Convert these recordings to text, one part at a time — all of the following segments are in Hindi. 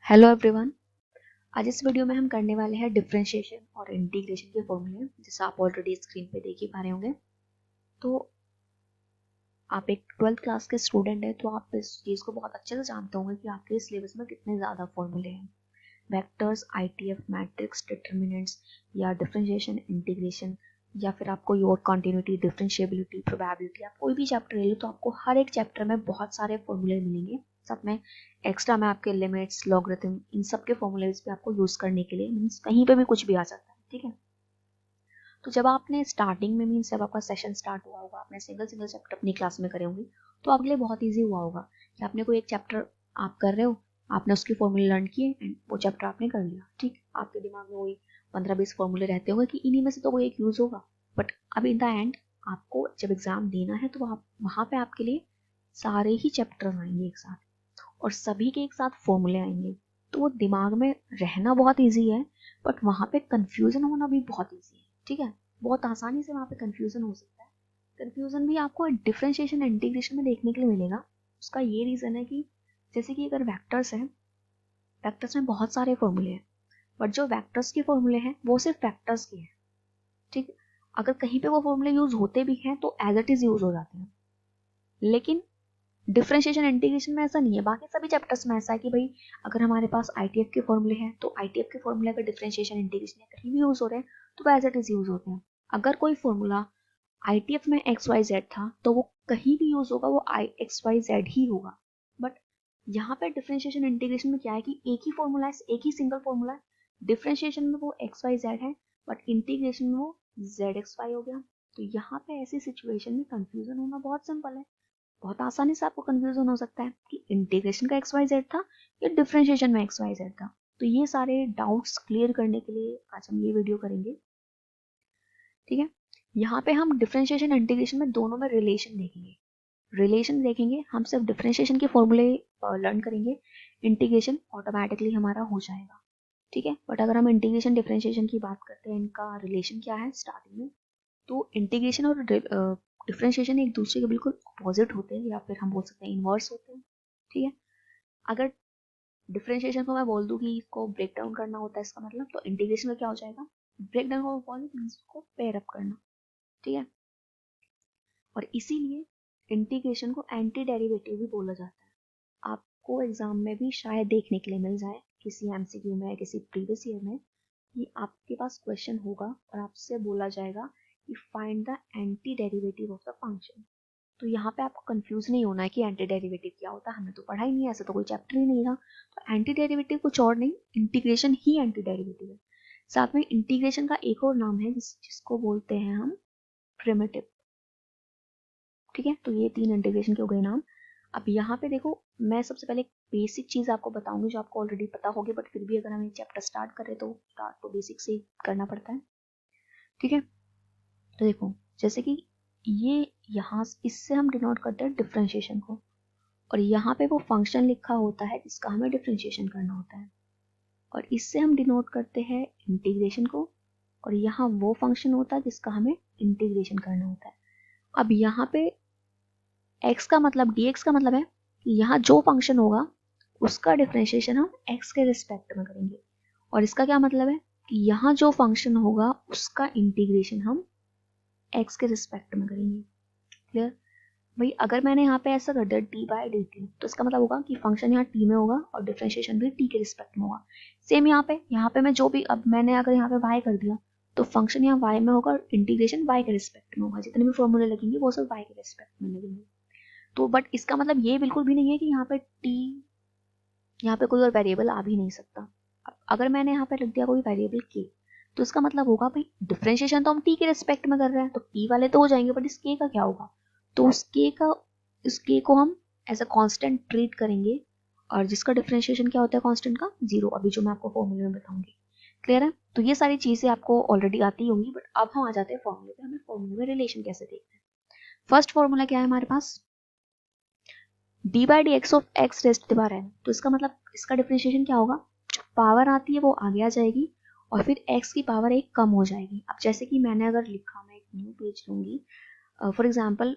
Hello everyone. आज इस वीडियो में हम करने वाले हैं डिफरेंशिएशन और इंटीग्रेशन के फॉर्मूले, जैसे आप ऑलरेडी स्क्रीन पे देख ही पा रहे होंगे। तो आप एक 12th क्लास के स्टूडेंट हैं, तो आप इस चीज़ को बहुत अच्छे से जानते होंगे कि आपके सिलेबस में कितने ज़्यादा फॉर्मूले हैं। वेक्टर्स, आईटीएफ, मैट्रिक्स, डिटर्मिनेंट्स या डिफरेंशिएशन, इंटीग्रेशन, या फिर आप कोई और कॉन्टिन्यूटी, डिफरेंशिएबिलिटी, प्रोबेबिलिटी, आप कोई भी चैप्टर ले लो तो आपको हर एक चैप्टर में बहुत सारे फॉर्मूले मिलेंगे। साथ में एक्स्ट्रा में आपके लिमिट्स, लॉगरिथम, इन सब के फॉर्मूलेज भी आपको यूज़ करने के लिए, मीन्स कहीं पे भी कुछ भी आ सकता है। ठीक है, तो जब आपने स्टार्टिंग में, मीन्स जब आपका सेशन स्टार्ट हुआ होगा, आपने सिंगल चैप्टर अपनी क्लास में करे होंगे, तो आपके लिए बहुत ईजी हुआ होगा कि आपने कोई एक चैप्टर आप कर रहे हो, आपने उसके फॉर्मूले लर्न किए एंड वो चैप्टर आपने कर लिया। ठीक, आपके दिमाग में वही 15-20 फॉर्मूले रहते होंगे कि इन्हीं में से तो कोई एक यूज़ होगा। बट अब इन द एंड आपको जब एग्ज़ाम देना है तो आप वहाँ पे आपके लिए सारे ही चैप्टर आएंगे एक साथ और सभी के एक साथ फॉर्मूले आएंगे, तो वो दिमाग में रहना बहुत ईजी है, बट वहाँ पे कन्फ्यूज़न होना भी बहुत ईजी है। ठीक है, बहुत आसानी से वहाँ पे कन्फ्यूज़न हो सकता है। कन्फ्यूज़न भी आपको डिफरेंशिएशन इंटीग्रेशन में देखने के लिए मिलेगा। उसका ये रीज़न है कि जैसे कि अगर वेक्टर्स हैं, वेक्टर्स में बहुत सारे फॉर्मूले हैं, बट जो वेक्टर्स के फॉर्मूले हैं वो सिर्फ वेक्टर्स के हैं। ठीक, अगर कहीं पे वो फॉर्मूले यूज़ होते भी हैं तो एज इट इज़ यूज़ हो जाते हैं, लेकिन डिफरेंशिएशन इंटीग्रेशन में ऐसा नहीं है। बाकी सभी चैप्टर्स में ऐसा है कि भाई अगर हमारे पास आईटीएफ के फॉर्मूले हैं तो आईटीएफ के फॉर्मूले अगर डिफरेंशिएशन इंटीग्रेशन या कहीं भी यूज़ हो रहे हैं तो वो एज इट इज़ यूज़ होते हैं। अगर कोई फॉर्मूला आईटीएफ में एक्स वाई जेड था तो वो कहीं भी यूज़ होगा, वो आई एक्स वाई जेड ही होगा। बट यहाँ पे डिफरेंशिएशन इंटीग्रेशन में क्या है कि एक ही फॉर्मूला है, एक ही सिंगल फॉर्मूला है। डिफरेंशिएशन में वो एक्स वाई जेड है, बट इंटीग्रेशन में वो जेड एक्स वाई हो गया। तो यहाँ पे ऐसी सिचुएशन में कंफ्यूजन होना बहुत सिंपल है। बहुत आसानी से आपको कंफ्यूजन हो सकता है कि इंटीग्रेशन का एक्स वाई जेड था या डिफरेंशिएशन में एक्स वाई जेड था। तो ये सारे डाउट्स क्लियर करने के लिए आज हम ये वीडियो करेंगे। ठीक है, यहाँ पे हम डिफरेंशिएशन इंटीग्रेशन में दोनों में रिलेशन देखेंगे। रिलेशन देखेंगे, हम सिर्फ डिफरेंशिएशन के फॉर्मूले लर्न करेंगे, इंटीग्रेशन ऑटोमेटिकली हमारा हो जाएगा। ठीक है, बट अगर हम इंटीग्रेशन डिफरेंशिएशन की बात करते हैं, इनका रिलेशन क्या है स्टार्टिंग में, तो इंटीग्रेशन और डिफरेंशिएशन एक दूसरे के बिल्कुल अपोजिट होते हैं, या फिर हम बोल सकते हैं इनवर्स होते हैं। ठीक है, अगर डिफरेंशिएशन को मैं बोल दूं कि इसको ब्रेक डाउन करना होता है, इसका मतलब तो इंटीग्रेशन में क्या हो जाएगा, ब्रेक डाउन को बोल इसको पेयर अप करना। ठीक है, और इसीलिए इंटीग्रेशन को एंटी डेरिवेटिव भी बोला जाता है। आपको एग्जाम में भी शायद देखने के लिए मिल जाए किसी एमसीक्यू में, किसी प्रीवियस ईयर में, कि आपके पास क्वेश्चन होगा और आपसे बोला जाएगा कि find the anti derivative of the function. तो यहाँ पे आपको कंफ्यूज नहीं होना है कि एंटी डेरिवेटिव क्या होता है, हमने तो पढ़ा ही नहीं है, ऐसा तो कोई चैप्टर ही नहीं था। तो एंटी डेरिवेटिव कुछ और नहीं, इंटीग्रेशन ही एंटी डेरिवेटिव है। साथ में इंटीग्रेशन का एक और नाम है जिसको बोलते हैं हम प्रिमिटिव। ठीक है, तो ये 3 इंटीग्रेशन के हो गए नाम। अब यहाँ पे देखो, मैं सबसे पहले एक बेसिक चीज़ आपको बताऊंगी जो आपको ऑलरेडी पता होगी, बट फिर भी अगर हम एक चैप्टर स्टार्ट करें तो स्टार्ट तो बेसिक से ही करना पड़ता है। ठीक है, तो देखो जैसे कि ये यहाँ इससे हम डिनोट करते हैं डिफरेंशिएशन को, और यहाँ पे वो फंक्शन लिखा होता है जिसका हमें डिफरेंशिएशन करना होता है, और इससे हम डिनोट करते हैं इंटीग्रेशन को, और यहाँ वो फंक्शन होता है जिसका हमें इंटीग्रेशन करना होता है। अब यहाँ पे x का मतलब dx का मतलब है कि यहाँ जो फंक्शन होगा उसका डिफरेंशिएशन हम x के रिस्पेक्ट में करेंगे, और इसका क्या मतलब है कि यहाँ जो फंक्शन होगा उसका इंटीग्रेशन हम x के रिस्पेक्ट में करेंगे। क्लियर भाई, अगर मैंने यहाँ पे ऐसा कर दिया d/dt, तो इसका मतलब होगा कि फंक्शन यहाँ t में होगा और डिफरेंशिएशन भी t के रिस्पेक्ट में होगा। सेम यहाँ पे मैं जो भी, अब मैंने अगर यहाँ पे y कर दिया तो फंक्शन यहाँ y में होगा और इंटीग्रेशन y के रिस्पेक्ट में होगा। जितने भी फॉर्मूले लगेंगे वो सब y के रिस्पेक्ट में लगेंगे। तो बट इसका मतलब ये बिल्कुल भी नहीं है कि यहाँ पे t, यहाँ पे कोई और वेरिएबल आ भी नहीं सकता। अगर मैंने यहाँ पे लिख दिया कोई वेरिएबल k, तो इसका मतलब होगा भाई डिफरेंशिएशन तो हम t के रिस्पेक्ट में कर रहे हैं तो t वाले तो हो जाएंगे, बट इस k का क्या होगा, तो इस k को हम एज अ कांस्टेंट ट्रीट करेंगे, और जिसका डिफरेंशिएशन क्या होता है कांस्टेंट का, 0, अभी जो मैं आपको फॉर्मूले में बताऊंगी। क्लियर है, तो ये सारी चीजें आपको ऑलरेडी आती होंगी, बट अब हम आ जाते हैं फॉर्मूले पे। हमें फॉर्मूले में रिलेशन कैसे देखते हैं। फर्स्ट फॉर्मूला क्या है हमारे पास, d/dx of x raised to power n। तो इसका मतलब इसका डिफरेंशिएशन क्या होगा, जो पावर आती है वो आगे आ जाएगी और फिर x की पावर 1 कम हो जाएगी। अब जैसे कि मैंने अगर लिखा, मैं एक न्यू पेज लूंगी, फॉर एग्जांपल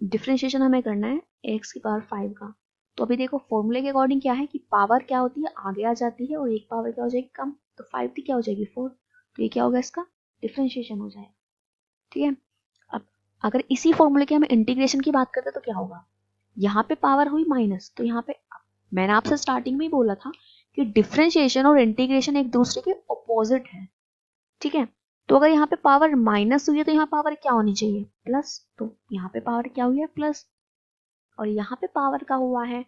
डिफरेंशिएशन हमें करना है x की पावर 5 का, तो अभी देखो फॉर्मूले के अकॉर्डिंग क्या है कि पावर क्या होती है, आगे आ जाती है, और एक पावर क्या हो जाएगी, कम। तो 5 थी, क्या हो जाएगी 4। तो ये क्या होगा, इसका डिफरेंशिएशन हो जाएगा। ठीक है, अब अगर इसी फॉर्मूले के हम इंटीग्रेशन की बात करते हैं तो क्या होगा, यहाँ पे पावर हुई माइनस, तो यहाँ पे मैंने आपसे स्टार्टिंग में ही बोला था कि डिफरेंशिएशन और इंटीग्रेशन एक दूसरे के ऑपोजिट है। ठीक है, तो अगर यहाँ पे पावर माइनस हुई है तो यहाँ पावर क्या होनी चाहिए, प्लस। तो यहाँ पे पावर क्या हुई है, प्लस। और यहाँ पे पावर का हुआ है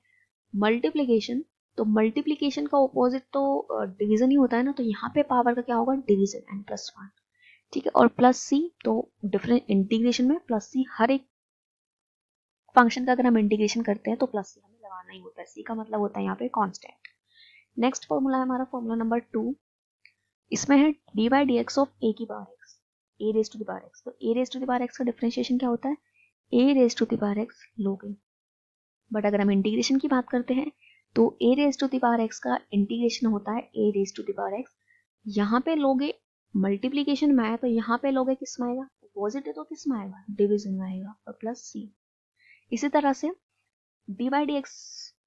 मल्टीप्लीकेशन, तो मल्टीप्लीकेशन का ऑपोजिट तो डिवीजन ही होता है ना, तो यहाँ पे पावर का क्या होगा, डिवीजन, n+1। ठीक है, और प्लस सी, तो डिफरेंट इंटीग्रेशन में प्लस सी, हर एक फंक्शन का अगर हम इंटीग्रेशन करते हैं तो प्लस सी हमें लगाना ही होता है। सी का मतलब होता है यहाँ पे कांस्टेंट। नेक्स्ट फॉर्मूला है हमारा फॉर्मूला नंबर 2, इसमें है d by d x of a की power x, a raise to the power x. तो a raise to the power x का डिफरेंशिएशन क्या होता है, a raise to the power x लोगे। बट अगर हम इंटीग्रेशन की बात करते हैं तो a raise to the power x का इंटीग्रेशन होता है a raise to the power x. यहाँ पे लोगे मल्टीप्लीकेशन में आया, तो यहाँ पे लोगे किस में आएगा, अपोजिट है तो किस में आएगा, डिवीजन में आएगा, और प्लस सी। इसी तरह से डी बाई डी एक्स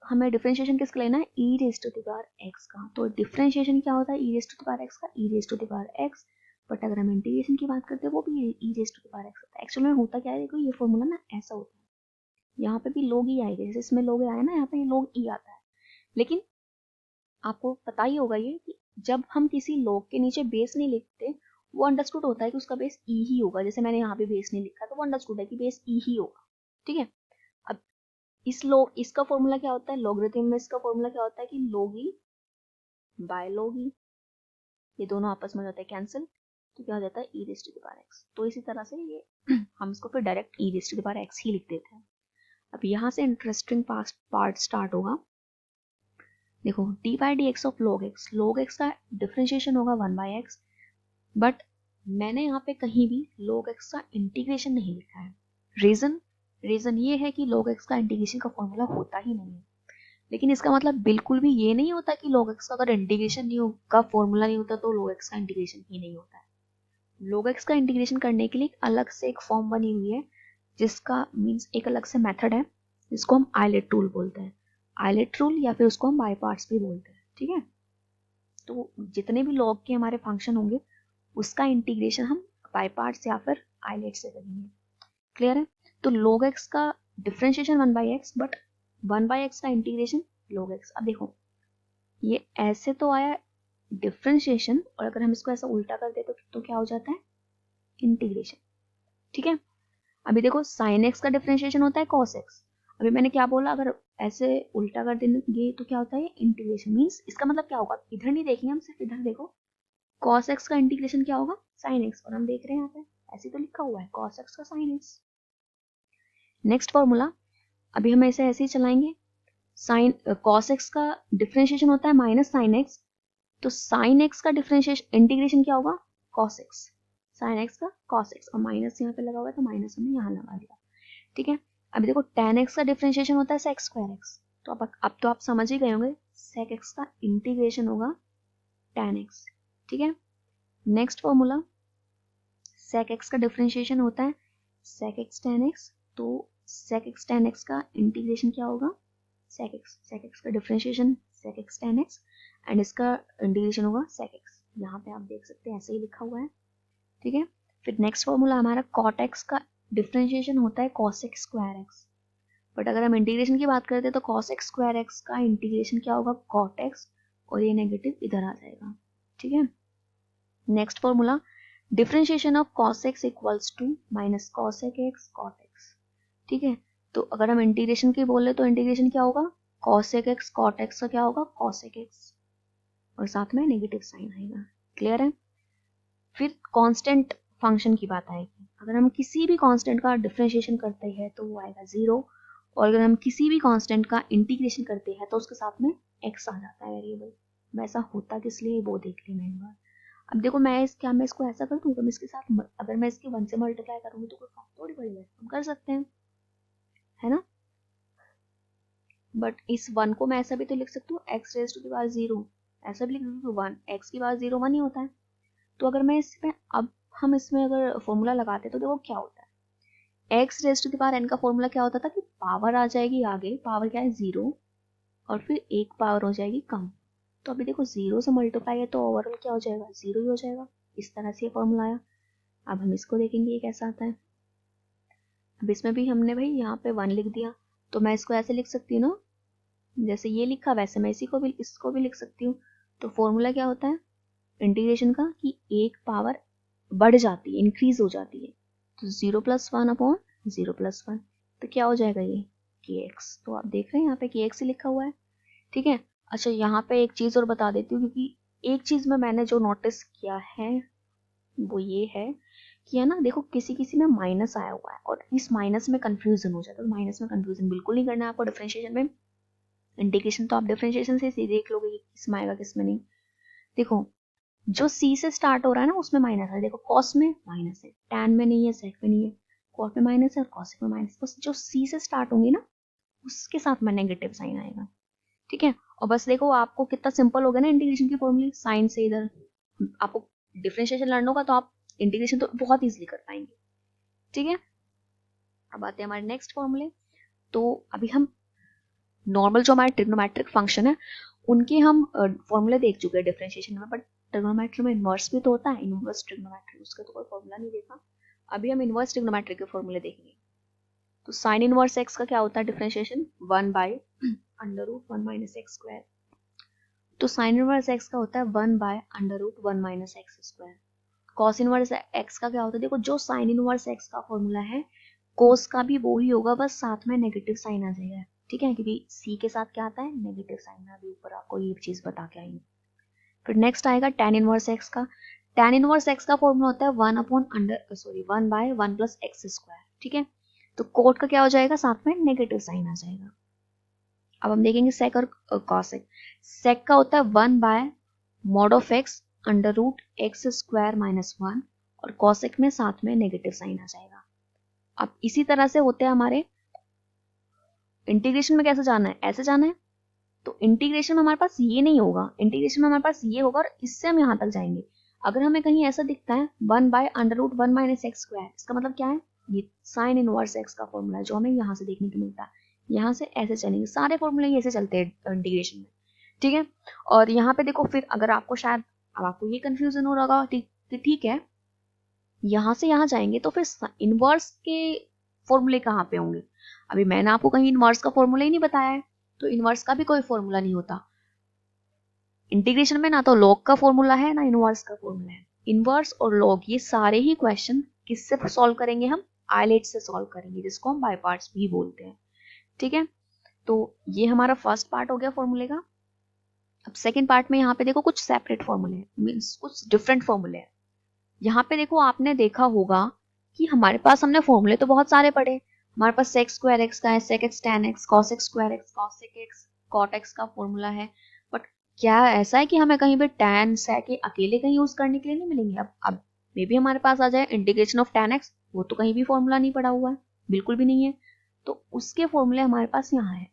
हमें डिफरेंशिएशन किसका लेना है, e raise to the power x का। तो डिफरेंशिएशन क्या होता है, e raise to the power x का, e raise to the power x. But अगर हम इंटीग्रेशन की बात करते हैं वो भी e raise to the power x होता है। एक्चुअली में होता क्या है, देखो ये फॉर्मूला ना ऐसा होता है, यहाँ पे भी लोग ही आएगा, जैसे इसमें लोग आए ना, यहाँ पे लोग ई आता है। लेकिन आपको पता ही होगा ये कि जब हम किसी लोग के नीचे बेस नहीं लिखते, वो अंडरस्टूड होता है कि उसका बेस ई ही होगा। जैसे मैंने यहाँ पे बेस नहीं लिखा तो वो अंडरस्टूड है कि बेस ई ही होगा। ठीक है, अब इसका फॉर्मूला क्या होता है, लॉगरिथम में इसका फॉर्मूला क्या होता है कि लोगी बाय लोगी, ये दोनों आपस में हो जाते हैं कैंसिल, तो क्या हो जाता है e raise to the power x. तो इसी तरह से ये हम इसको फिर direct e raise to the power x ही लिख देते हैं। अब यहाँ से इंटरेस्टिंग पार्ट स्टार्ट होगा। देखो D by d x of log x का डिफरेंशिएशन होगा 1/x। बट मैंने यहाँ पे कहीं भी log x का इंटीग्रेशन नहीं लिखा है। रीजन ये है कि log x का इंटीग्रेशन का फॉर्मूला होता ही नहीं है। लेकिन इसका मतलब बिल्कुल भी ये नहीं होता कि log x का अगर इंटीग्रेशन नहीं होगा, फॉर्मूला नहीं होता तो log x का इंटीग्रेशन ही नहीं होता है। log x का इंटीग्रेशन करने के लिए अलग से एक फॉर्म बनी हुई है, जिसका मीन्स एक अलग से मेथड है, जिसको हम आइलेट रूल बोलते हैं। आइलेट रूल या फिर उसको हम बाय पार्ट्स भी बोलते हैं। ठीक है, तो जितने भी log के हमारे फंक्शन होंगे उसका इंटीग्रेशन हम बाय पार्ट्स या फिर आइलेट से करेंगे। क्लियर है, तो log x का डिफरेंशिएशन 1/x, बट 1/x का इंटीग्रेशन log x। अब देखो ये ऐसे तो आया डिफरेंशिएशन, और अगर हम इसको ऐसा उल्टा कर दे तो क्या हो जाता है, इंटीग्रेशन। ठीक है, अभी देखो sin x का डिफरेंशिएशन होता है cos x। अभी मैंने क्या बोला, अगर ऐसे उल्टा कर देंगे तो क्या होता है, इंटीग्रेशन। मीन्स इसका मतलब क्या होगा, इधर नहीं देखेंगे हम, सिर्फ इधर देखो, cos x का इंटीग्रेशन क्या होगा, sin x। और हम देख रहे हैं यहाँ पे ऐसे तो लिखा हुआ है cos x का sin x। नेक्स्ट फॉर्मूला, अभी हम ऐसे ही चलाएंगे। sin cos x का डिफरेंशिएशन होता है माइनस sin x, तो sin x का डिफरेंशिएशन इंटीग्रेशन क्या होगा, cos x। sin x का cos x, और माइनस यहाँ पे लगा हुआ है तो माइनस हमने यहाँ लगा दिया। ठीक है, अभी देखो tan x का डिफरेंशिएशन होता है sec स्क्वायर x। तो अब तो आप समझ ही गए होंगे, sec x का इंटीग्रेशन होगा tan x। ठीक है, नेक्स्ट फॉर्मूला, sec x का डिफरेंशिएशन होता है sec x tan x। तो sec x tan x का इंटीग्रेशन क्या होगा, sec x का differentiation sec x tan x, and इसका इंटीग्रेशन होगा sec x। यहाँ पे आप देख सकते हैं ऐसे ही लिखा हुआ है। ठीक है, फिर नेक्स्ट फॉर्मूला हमारा cot x का डिफरेंशिएशन होता है cos x square x। But अगर हम इंटीग्रेशन की बात करते हैं तो cos x स्क्वायर x का इंटीग्रेशन क्या होगा, cot x, और ये नेगेटिव इधर आ जाएगा। ठीक है, next formula, differentiation of cos x equals to minus cos x cot x। ठीक है, तो अगर हम इंटीग्रेशन की बोले तो इंटीग्रेशन क्या होगा, cos x cot x का क्या होगा, cos x, और साथ में नेगेटिव साइन आएगा। क्लियर है, फिर कांस्टेंट फंक्शन की बात आएगी। अगर हम किसी भी कांस्टेंट का डिफरेंशिएशन करते हैं तो वो आएगा 0, और अगर हम किसी भी कांस्टेंट का इंटीग्रेशन करते हैं तो उसके साथ में x आ जाता है वेरिएबल। वैसा होता किस लिए वो देख लेना एक बार। अब देखो मैं इसको ऐसा कर दूँ, तो मैं इसके साथ अगर मैं इसके 1 से मल्टीप्लाई करूंगी तो कोई फर्क थोड़ी पड़ेगा, हम कर सकते हैं, है ना। बट इस 1 को मैं ऐसा भी तो लिख सकती हूँ x raise to the power 0, ऐसा भी लिख सकती हूँ 1, x की पावर 0 1 ही होता है। तो अगर मैं इसमें अब हम इसमें अगर फॉर्मूला लगाते तो देखो क्या होता है, x raise to the power n का फॉर्मूला क्या होता था कि पावर आ जाएगी आगे, पावर क्या है 0, और फिर एक पावर हो जाएगी कम। तो अभी देखो 0 से मल्टीप्लाई है तो ओवरऑल क्या हो जाएगा, 0 ही हो जाएगा। इस तरह से ये फॉर्मूला आया। अब हम इसको देखेंगे ये कैसा आता है। अब इसमें भी हमने भाई यहाँ पे 1 लिख दिया, तो मैं इसको ऐसे लिख सकती हूँ ना, जैसे ये लिखा वैसे मैं इसको भी लिख सकती हूँ। तो फॉर्मूला क्या होता है इंटीग्रेशन का कि एक पावर बढ़ जाती है, इंक्रीज हो जाती है। तो 0 + 1 अपॉन 0 + 1, तो क्या हो जाएगा ये kx। तो आप देख रहे हैं यहाँ पे kx ही लिखा हुआ है, ठीक है। अच्छा यहाँ पे एक चीज और बता देती हूँ, क्योंकि एक चीज में मैंने जो नोटिस किया है वो ये है कि है ना, देखो किसी किसी में माइनस आया हुआ है और इस माइनस में कंफ्यूजन हो जाता है। तो माइनस में कंफ्यूजन बिल्कुल नहीं करना है आपको डिफरेंशिएशन में। इंटीग्रेशन तो आप डिफरेंशिएशन से देख लोगे कि किसमें आएगा किसमें नहीं। देखो जो सी से स्टार्ट हो रहा है ना उसमें माइनस है। देखो कॉस में माइनस है, टैन में नहीं है, सेक में नहीं है, कॉट में माइनस है और कॉसेक में माइनस। बस जो सी से स्टार्ट होंगी ना उसके साथ में नेगेटिव साइन आएगा, ठीक है। और बस देखो आपको कितना सिंपल हो गया ना इंटीग्रेशन की फॉर्मूले। साइन से इधर आपको डिफरेंशिएशन लर्न होगा तो आप इंटीग्रेशन तो बहुत इजीली कर पाएंगे, ठीक है। अब आते हैं हमारे नेक्स्ट फॉर्मूले। तो अभी हम नॉर्मल जो हमारे ट्रिग्नोमेट्रिक फंक्शन है उनके हम फॉर्मूले देख चुके हैं डिफरेंशिएशन में, बट ट्रिग्नोमेट्री में इनवर्स भी तो होता है, इनवर्स ट्रिग्नोमेट्री, उसका तो कोई फॉर्मूला नहीं देखा। अभी हम इनवर्स ट्रिग्नोमेट्री के फॉर्मूले देखेंगे। तो साइन इनवर्स एक्स का क्या होता है डिफरेंशिएशन, 1/√1 - x²। तो साइन इनवर्स एक्स का होता है 1/√1 - x²। कॉस इनवर्स एक्स का क्या होता है, देखो जो साइन इनवर्स एक्स का फॉर्मूला है कोस का भी वो ही होगा, बस साथ में नेगेटिव साइन आ जाएगा, ठीक है, क्योंकि सी के साथ क्या आता है नेगेटिव साइन। मैं अभी ऊपर आपको ये चीज बता के आई हूँ। फिर नेक्स्ट आएगा tan इनवर्स एक्स का। tan इनवर्स एक्स का फॉर्मूला होता है 1/1 + x², ठीक है। तो कोट का क्या हो जाएगा, साथ में नेगेटिव साइन आ जाएगा। अब हम देखेंगे सेक और कॉसेक। सेक का होता है 1/mod(x) √x² - 1 और कॉसेक में साथ में नेगेटिव साइन आ जाएगा। अब इसी तरह से होते हैं हमारे इंटीग्रेशन में। कैसे जाना है, ऐसे जाना है। तो इंटीग्रेशन में हमारे पास ये नहीं होगा, इंटीग्रेशन में हमारे पास ये होगा और इससे हम यहाँ तक जाएंगे। अगर हमें कहीं ऐसा दिखता है 1/√1 - x², इसका मतलब क्या है, ये साइन इनवर्स एक्स का फॉर्मूला है जो हमें यहाँ से देखने को मिलता है। यहाँ से ऐसे चलेंगे, सारे फॉर्मूले ऐसे चलते हैं इंटीग्रेशन में, ठीक है। और यहाँ पे देखो फिर अगर आपको शायद अब आपको ये कंफ्यूजन हो रहा होगा, ठीक है, यहाँ से यहाँ जाएंगे तो फिर इनवर्स के फॉर्मूले कहाँ पे होंगे। अभी मैंने आपको कहीं इनवर्स का फॉर्मूला ही नहीं बताया है, तो इनवर्स का भी कोई फॉर्मूला नहीं होता इंटीग्रेशन में। ना तो लॉग का फॉर्मूला है ना इनवर्स का फॉर्मूला है। इनवर्स और लॉग ये सारे ही क्वेश्चन किससे सॉल्व करेंगे, हम आइलेट से सॉल्व करेंगे, जिसको हम बाय पार्ट्स भी बोलते हैं, ठीक है। तो ये हमारा फर्स्ट पार्ट हो गया फॉर्मूले का। अब सेकंड पार्ट में यहाँ पे देखो कुछ सेपरेट फॉर्मूले हैं, मीन्स कुछ डिफरेंट फॉर्मूले हैं। यहाँ पे देखो आपने देखा होगा कि हमारे पास हमने फॉर्मूले तो बहुत सारे पढ़े। हमारे पास sec² x का है, sec x tan x, cos x² x, cos x cot x का फॉर्मूला है। बट क्या ऐसा है कि हमें कहीं भी tan sec अकेले कहीं यूज करने के लिए नहीं मिलेंगे। अब मे भी हमारे पास आ जाए इंटीग्रेशन ऑफ tan x, वो तो कहीं भी फॉर्मूला नहीं पड़ा हुआ है, बिल्कुल भी नहीं है। तो उसके फॉर्मूले हमारे पास यहाँ है।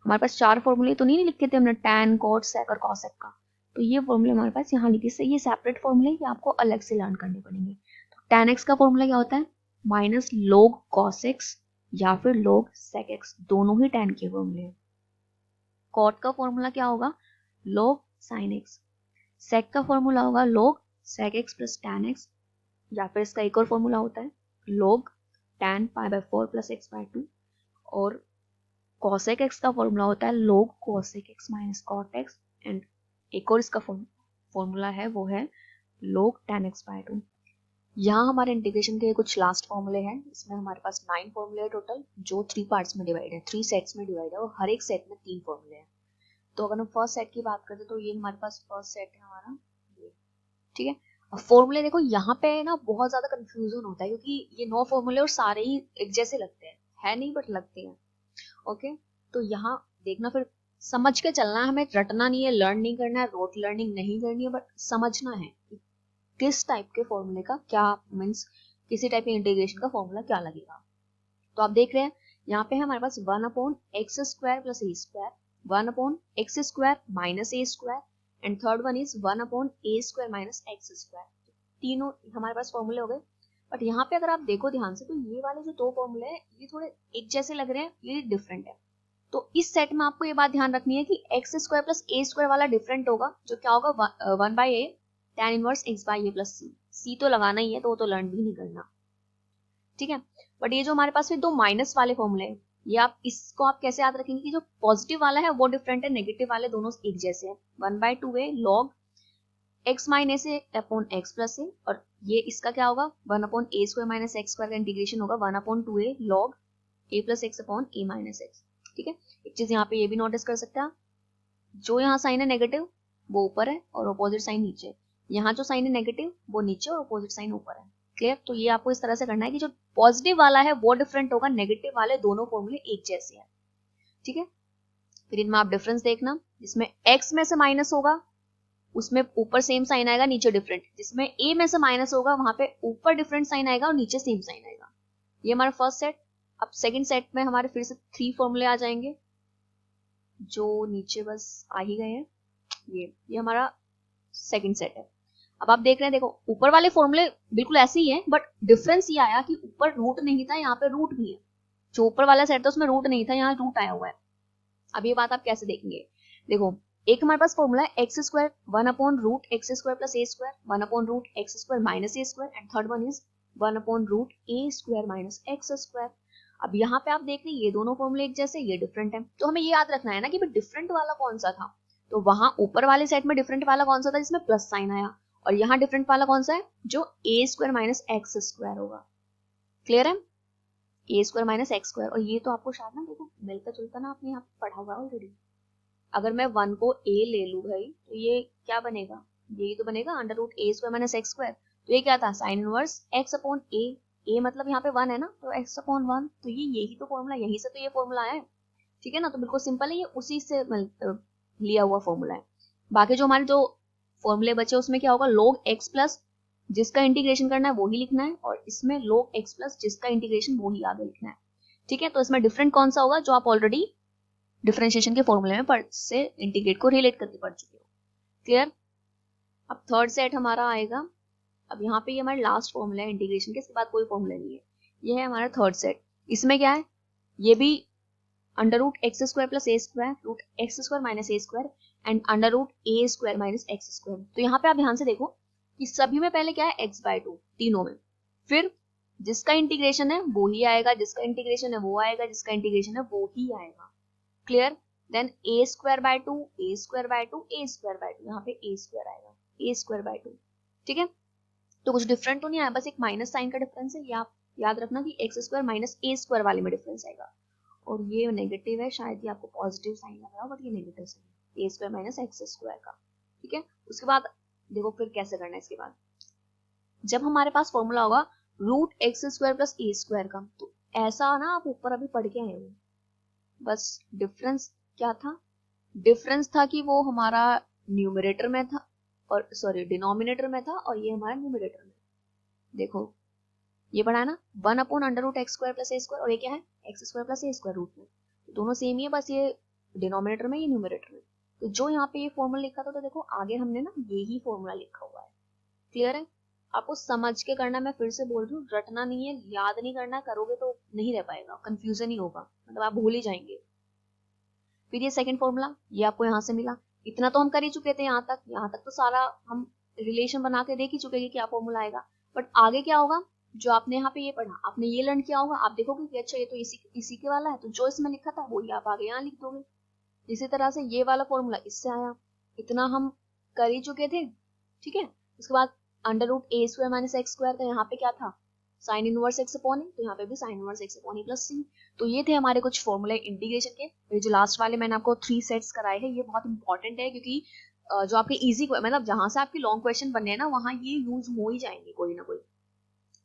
हमारे पास 4 फॉर्मूले तो नहीं लिखे थे हमने, tan, cot, sec और cos का। तो ये फॉर्मूले हमारे पास यहाँ लिखे से, ये सेपरेट फॉर्मूले ये आपको अलग से लर्न करने पड़ेंगे। तो tan x का फॉर्मूला क्या होता है, -log cos x या फिर log sec x, दोनों ही tan के फॉर्मूले हैं। cot का फॉर्मूला क्या होगा, log sin x। sec का फॉर्मूला होगा log sec x + tan x, या फिर इसका एक और फॉर्मूला होता है log tan π/4 + x/2। और cosec x का फॉर्मूला होता है log cosec x - cot x, and एक और इसका फॉर्मूला है वो है log tan x/2। यहाँ हमारे इंटीग्रेशन के कुछ लास्ट फॉर्मूले हैं। इसमें हमारे पास 9 फॉर्मूले है टोटल, जो 3 पार्ट्स में डिवाइड है, 3 सेट्स में डिवाइड है और हर एक सेट में 3 फॉर्मूले हैं। तो अगर हम फर्स्ट सेट की बात करते तो ये हमारे पास फर्स्ट सेट है हमारा ये, ठीक है। अब फॉर्मूले देखो यहाँ पे ना बहुत ज्यादा कंफ्यूजन होता है, क्योंकि ये 9 फॉर्मूले और सारे ही एक जैसे लगते हैं, है नहीं बट लगते हैं, ओके। तो यहाँ देखना, फिर समझ के चलना है, हमें रटना नहीं है, लर्न नहीं करना है, रोट लर्निंग नहीं करनी है, बट समझना है किस टाइप के फॉर्मूले का क्या मीन्स, किसी टाइप के इंटीग्रेशन का फॉर्मूला क्या लगेगा। तो आप देख रहे हैं यहाँ पे है हमारे पास 1/x² + a², 1/x² - a², and third one is 1/a² - x²। तीनों हमारे पास फॉर्मूले हो गए। बट यहाँ पे अगर आप देखो ध्यान से तो ये वाले जो 2 फॉर्मूले हैं ये थोड़े एक जैसे लग रहे हैं, ये डिफरेंट है। तो इस सेट में आपको ये बात ध्यान रखनी है कि x square plus a square वाला डिफरेंट होगा, जो क्या होगा 1/a tan inverse x by a plus c तो लगाना ही है, तो वो तो लर्न भी नहीं करना, ठीक है। बट ये जो हमारे पास फिर दो माइनस वाले फॉर्मूले हैं, ये आप इसको आप कैसे याद रखेंगे कि जो पॉजिटिव वाला है वो डिफरेंट है, नेगेटिव वाले दोनों एक जैसे हैं। 1/2a log x माइनस ए अपॉन एक्स प्लस ए, और ये इसका क्या होगा 1/a square minus x square का इंटीग्रेशन होगा 1/2a log a plus x upon a minus x, ठीक है। एक चीज यहाँ पे ये भी नोटिस कर सकते हैं आप, जो यहाँ साइन है नेगेटिव वो ऊपर है और अपोजिट साइन नीचे, यहाँ जो साइन है नेगेटिव वो नीचे और अपोजिट साइन ऊपर है। क्लियर? तो ये आपको इस तरह से करना है कि जो पॉजिटिव वाला है वो डिफरेंट होगा, नेगेटिव वाले दोनों फॉर्मूले एक जैसे हैं, ठीक है। फिर इनमें आप डिफरेंस देखना, जिसमें x में से माइनस होगा उसमें ऊपर सेम साइन आएगा, नीचे डिफरेंट, जिसमें a में से माइनस होगा वहां पे ऊपर डिफरेंट साइन आएगा और नीचे सेम साइन आएगा। ये हमारा फर्स्ट सेट। अब सेकंड सेट में हमारे फिर से 3 फॉर्मूले आ जाएंगे जो नीचे बस आ ही गए हैं, ये हमारा सेकंड सेट है। अब आप देख रहे हैं, देखो ऊपर वाले फॉर्मूले बिल्कुल ऐसे ही हैं, बट डिफरेंस ये आया कि ऊपर रूट नहीं था, यहाँ पे रूट भी है। जो ऊपर वाला सेट था उसमें रूट नहीं था, यहाँ रूट आया हुआ है। अब ये बात आप कैसे देखेंगे, देखो एक हमारे पास फॉर्मूला है x square 1/√x square plus a square 1/√x square minus A square, and third one is 1/√a square minus x square. अब यहाँ पे आप देख रहे हैं ये दोनों फॉर्मूले एक जैसे, ये डिफरेंट है, तो हमें ये याद रखना है ना कि डिफरेंट वाला कौन सा था। तो वहां ऊपर वाले सेट में डिफरेंट वाला कौन सा था जिसमें प्लस साइन आया, और यहाँ डिफरेंट वाला कौन सा है जो ए स्क्वायर माइनस एक्स स्क्वायर होगा। क्लियर है? ए स्क्वायर माइनस एक्स स्क्वायर, और ये तो आपको शायद ना देखो मिलता जुलता ना आपने यहाँ पढ़ा हुआ है ऑलरेडी। अगर मैं 1 को a ले लूं भाई तो ये क्या बनेगा, यही तो बनेगा √a square minus x square. तो ये क्या था sine inverse x upon a मतलब यहाँ पे 1 है ना, तो x अपॉन 1, तो ये यही तो फॉर्मूला, यहीं से तो ये फॉर्मूला आया है, ठीक है ना। तो बिल्कुल सिंपल है, ये उसी से लिया हुआ फॉर्मूला है। बाकी जो हमारे जो फॉर्मूले बचे उसमें क्या होगा log x प्लस जिसका इंटीग्रेशन करना है वो ही लिखना है, और इसमें log x प्लस जिसका इंटीग्रेशन वो ही आगे लिखना है, ठीक है। तो इसमें डिफरेंट कौन सा होगा जो आप ऑलरेडी डिफरेंशिएशन के फॉर्मूले में से इंटीग्रेट को रिलेट करके पढ़ चुके हो। क्लियर? अब थर्ड सेट हमारा आएगा, अब यहाँ पे ये हमारा लास्ट फॉर्मूला है इंटीग्रेशन के, इसके बाद कोई फॉर्मूला नहीं है, ये है हमारा थर्ड सेट। इसमें क्या है, ये भी √x square plus a square √x square minus A square and √a square minus x square. तो यहाँ पे आप ध्यान से देखो कि सभी में पहले क्या है x/2 तीनों में, फिर जिसका इंटीग्रेशन है वो ही आएगा, जिसका इंटीग्रेशन है वो आएगा, जिसका इंटीग्रेशन है वो ही आएगा। Clear? Then a square by 2 a square by 2 a square by 2, यहाँ पे a स्क्वायर आएगा a स्क्वायर बाय 2, ठीक है। तो कुछ डिफरेंट तो नहीं आया, बस एक माइनस साइन का डिफरेंस है, ये आप याद रखना कि x square minus a square वाले में डिफरेंस आएगा, और ये नेगेटिव है, शायद ये आपको पॉजिटिव साइन लग रहा हो बट ये negative sign a square minus x square का, ठीक है। उसके बाद देखो फिर कैसे करना है। इसके बाद जब हमारे पास फॉर्मूला होगा √x square plus a square का, तो ऐसा ना आप ऊपर अभी पढ़ के आए हो, बस डिफरेंस क्या था, डिफरेंस था कि वो हमारा न्यूमरेटर में था और सॉरी डिनोमिनेटर में था, और ये हमारा न्यूमरेटर में। देखो ये पढ़ा है ना 1/√x square plus a square, और ये क्या है x square plus a square root में, तो दोनों सेम ही है, बस ये डिनोमिनेटर में ये न्यूमरेटर में। तो जो यहाँ पे ये फॉर्मूला लिखा था, तो देखो आगे हमने ना यही फॉर्मूला लिखा हुआ है। क्लियर है? आपको समझ के करना, मैं फिर से बोल रही हूँ, रटना नहीं है, याद नहीं करना, करोगे तो नहीं रह पाएगा, कंफ्यूजन ही होगा, मतलब आप भूल ही जाएंगे। फिर ये सेकंड फॉर्मूला ये आपको यहाँ से मिला, इतना तो हम कर ही चुके थे, यहाँ तक तो सारा हम रिलेशन बना के देख ही चुके हैं क्या फॉर्मूला आएगा। बट आगे क्या होगा, जो आपने यहाँ पे ये पढ़ा, आपने ये लर्न किया होगा, आप देखोगे कि अच्छा ये तो इसी के वाला है, तो जो इसमें लिखा था वही आप आगे यहाँ लिख दोगे। इसी तरह से ये वाला फॉर्मूला इससे आया, इतना हम कर ही चुके थे, ठीक है। उसके बाद √a square minus x square का यहाँ पे क्या था साइन इनवर्स x अपॉन ए, तो यहाँ पे भी साइन इनवर्स x अपॉन ए प्लस सी। तो ये थे हमारे कुछ फॉर्मूले इंटीग्रेशन के। ये जो लास्ट वाले मैंने आपको 3 सेट्स कराए हैं, ये बहुत इंपॉर्टेंट है, क्योंकि जो आपके इजी मतलब जहां से आपके लॉन्ग क्वेश्चन बनने हैं ना, वहां ये यूज हो ही जाएंगे कोई ना कोई।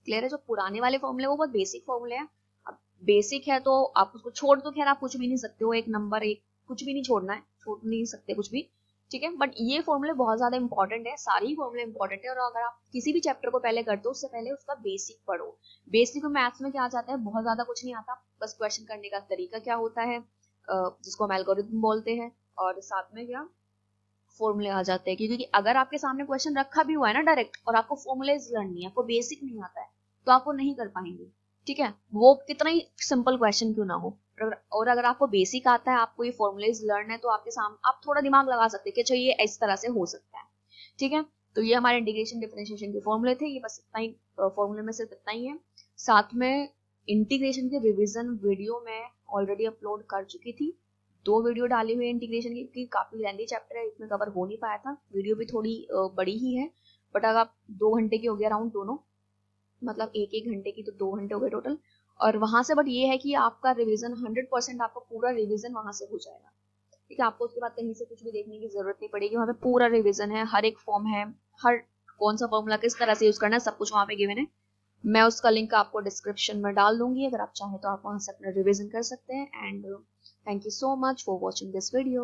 क्लियर है? जो पुराने वाले फॉर्मूले वो बहुत बेसिक फॉर्मूले हैं, अब बेसिक है तो आप उसको छोड़ दो, खैर आप कुछ भी नहीं सकते हो, एक नंबर एक कुछ भी नहीं छोड़ना है, छोड़ नहीं सकते कुछ भी, ठीक है। बट ये फॉर्मूले बहुत ज्यादा इंपॉर्टेंट है, सारे ही फॉर्मूले इंपॉर्टेंट है, और अगर आप किसी भी चैप्टर को पहले करते हो उससे पहले उसका बेसिक पढ़ो। बेसिक में मैथ्स में क्या आ जाता है, बहुत ज्यादा कुछ नहीं आता, बस क्वेश्चन करने का तरीका क्या होता है, जिसको हम एल्गोरिथम बोलते हैं, और साथ में क्या फॉर्मूले आ जाते हैं। क्योंकि अगर आपके सामने क्वेश्चन रखा भी हुआ है ना डायरेक्ट, और आपको फॉर्मूलेज लर्न है, आपको बेसिक नहीं आता है, तो आपको नहीं कर पाएंगे, ठीक है, वो कितना ही सिंपल क्वेश्चन क्यों ना हो। और अगर आपको बेसिक आता है, आपको ये फॉर्मूलेज लर्न है, तो आपके सामने आप थोड़ा दिमाग लगा सकते हैं कि अच्छा ये इस तरह से हो सकता है। ठीक है, तो ये हमारे इंटीग्रेशन डिफरेंशिएशन के फॉर्मूले थे। ये बस इतना ही, फॉर्मूले में सिर्फ इतना ही है। साथ में इंटीग्रेशन के रिवीजन वीडियो मैं ऑलरेडी अपलोड कर चुकी थी, 2 वीडियो डाली हुई है इंटीग्रेशन की। काफी लेंथी चैप्टर है, इसमें कवर हो नहीं पाया था, वीडियो भी थोड़ी बड़ी ही है, बट अगर आप 2 घंटे की हो गया अराउंड दोनों, मतलब एक घंटे की तो 2 घंटे हो गए टोटल। और वहां से बट ये है कि आपका रिवीजन 100% आपका पूरा रिवीजन वहां से हो जाएगा। ठीक है, आपको उसके बाद कहीं से कुछ भी देखने की जरूरत नहीं पड़ेगी, वहां पे पूरा रिवीजन है, हर एक फॉर्म है, हर कौन सा फॉर्मूला किस तरह से यूज करना है, सब कुछ वहां पे गिवन है। मैं उसका लिंक आपको डिस्क्रिप्शन में डाल दूंगी, अगर आप चाहें तो आप वहां से अपना रिवीजन कर सकते हैं। And thank you so much for watching this video.